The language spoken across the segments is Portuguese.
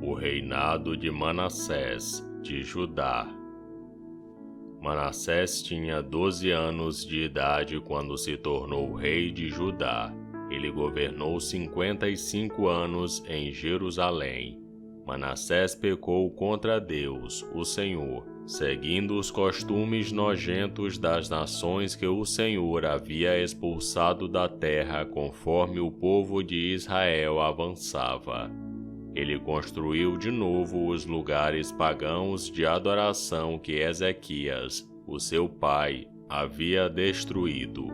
O reinado de Manassés, de Judá. Manassés tinha 12 anos de idade quando se tornou rei de Judá. Ele governou 55 anos em Jerusalém. Manassés pecou contra Deus, o Senhor, seguindo os costumes nojentos das nações que o Senhor havia expulsado da terra conforme o povo de Israel avançava. Ele construiu de novo os lugares pagãos de adoração que Ezequias, o seu pai, havia destruído.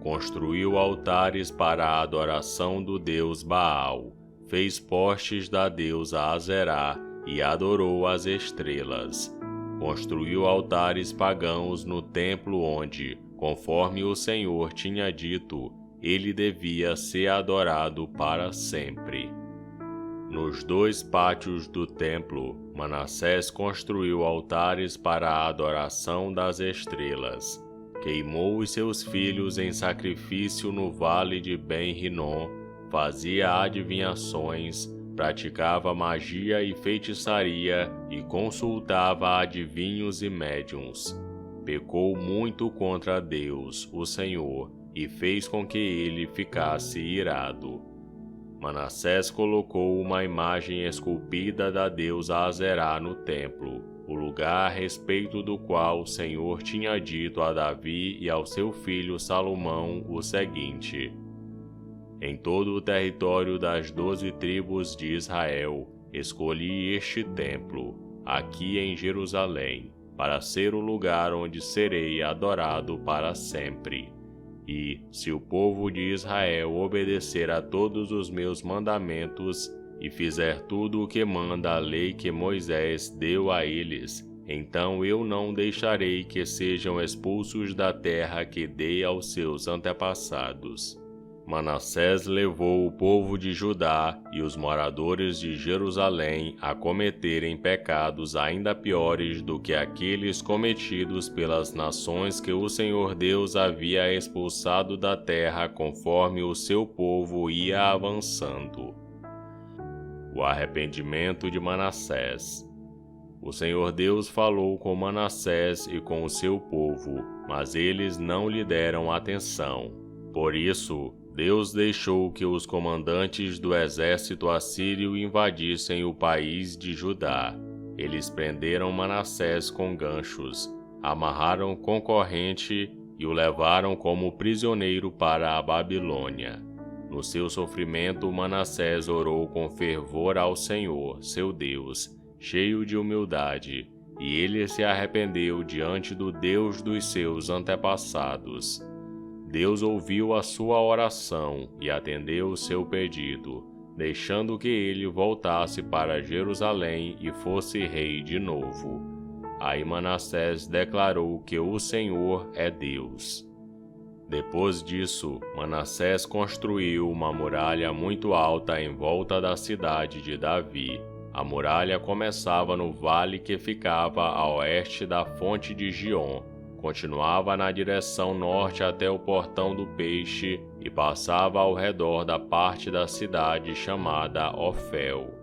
Construiu altares para a adoração do deus Baal, fez postes da deusa Azerá e adorou as estrelas. Construiu altares pagãos no templo onde, conforme o Senhor tinha dito, ele devia ser adorado para sempre. Nos 2 pátios do templo, Manassés construiu altares para a adoração das estrelas. Queimou os seus filhos em sacrifício no vale de Ben-Rinom, fazia adivinhações, praticava magia e feitiçaria e consultava adivinhos e médiuns. Pecou muito contra Deus, o Senhor, e fez com que ele ficasse irado. Manassés colocou uma imagem esculpida da deusa Azerá no templo, o lugar a respeito do qual o Senhor tinha dito a Davi e ao seu filho Salomão o seguinte: em todo o território das 12 tribos de Israel, escolhi este templo, aqui em Jerusalém, para ser o lugar onde serei adorado para sempre. E, se o povo de Israel obedecer a todos os meus mandamentos e fizer tudo o que manda a lei que Moisés deu a eles, então eu não deixarei que sejam expulsos da terra que dei aos seus antepassados. Manassés levou o povo de Judá e os moradores de Jerusalém a cometerem pecados ainda piores do que aqueles cometidos pelas nações que o Senhor Deus havia expulsado da terra conforme o seu povo ia avançando. O arrependimento de Manassés. O Senhor Deus falou com Manassés e com o seu povo, mas eles não lhe deram atenção. Por isso, Deus deixou que os comandantes do exército assírio invadissem o país de Judá. Eles prenderam Manassés com ganchos, amarraram com corrente e o levaram como prisioneiro para a Babilônia. No seu sofrimento, Manassés orou com fervor ao Senhor, seu Deus, cheio de humildade, e ele se arrependeu diante do Deus dos seus antepassados. Deus ouviu a sua oração e atendeu o seu pedido, deixando que ele voltasse para Jerusalém e fosse rei de novo. Aí Manassés declarou que o Senhor é Deus. Depois disso, Manassés construiu uma muralha muito alta em volta da cidade de Davi. A muralha começava no vale que ficava a oeste da fonte de Giom, continuava na direção norte até o Portão do Peixe e passava ao redor da parte da cidade chamada Ofel.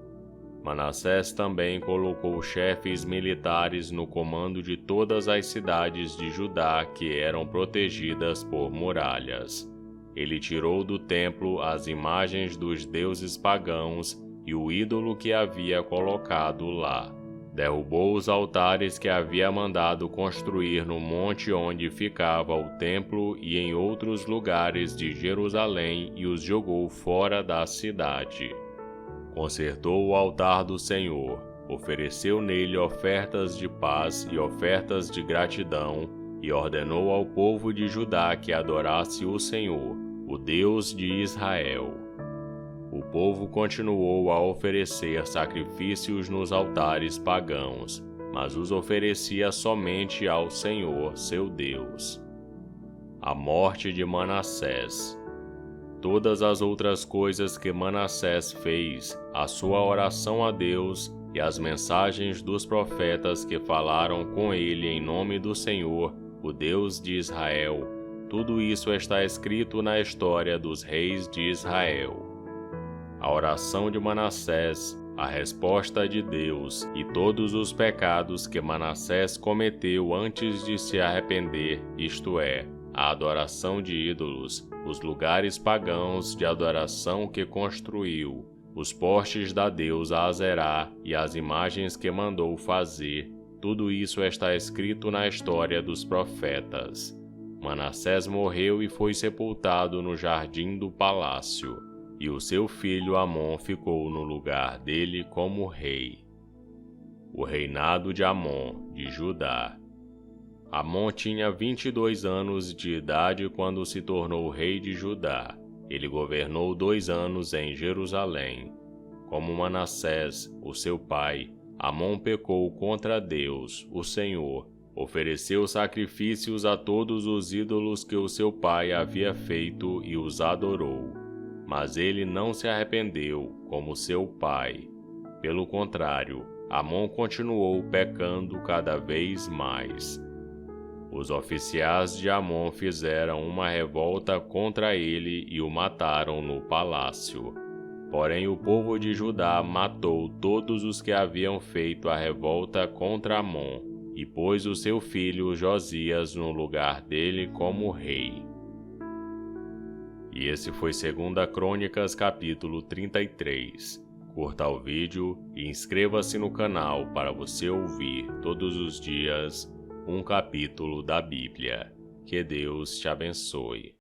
Manassés também colocou chefes militares no comando de todas as cidades de Judá que eram protegidas por muralhas. Ele tirou do templo as imagens dos deuses pagãos e o ídolo que havia colocado lá. Derrubou os altares que havia mandado construir no monte onde ficava o templo e em outros lugares de Jerusalém e os jogou fora da cidade. Consertou o altar do Senhor, ofereceu nele ofertas de paz e ofertas de gratidão e ordenou ao povo de Judá que adorasse o Senhor, o Deus de Israel. O povo continuou a oferecer sacrifícios nos altares pagãos, mas os oferecia somente ao Senhor, seu Deus. A morte de Manassés. Todas as outras coisas que Manassés fez, a sua oração a Deus e as mensagens dos profetas que falaram com ele em nome do Senhor, o Deus de Israel, tudo isso está escrito na história dos reis de Israel. A oração de Manassés, a resposta de Deus e todos os pecados que Manassés cometeu antes de se arrepender, isto é, a adoração de ídolos, os lugares pagãos de adoração que construiu, os postes da deusa Azerá e as imagens que mandou fazer, tudo isso está escrito na história dos profetas. Manassés morreu e foi sepultado no jardim do palácio, e o seu filho Amon ficou no lugar dele como rei. O reinado de Amon, de Judá. Amon tinha 22 anos de idade quando se tornou rei de Judá. Ele governou 2 anos em Jerusalém. Como Manassés, o seu pai, Amon pecou contra Deus, o Senhor, ofereceu sacrifícios a todos os ídolos que o seu pai havia feito e os adorou. Mas ele não se arrependeu, como seu pai. Pelo contrário, Amon continuou pecando cada vez mais. Os oficiais de Amon fizeram uma revolta contra ele e o mataram no palácio. Porém, o povo de Judá matou todos os que haviam feito a revolta contra Amon e pôs o seu filho Josias no lugar dele como rei. E esse foi 2 Crônicas, capítulo 33. Curta o vídeo e inscreva-se no canal para você ouvir todos os dias um capítulo da Bíblia. Que Deus te abençoe.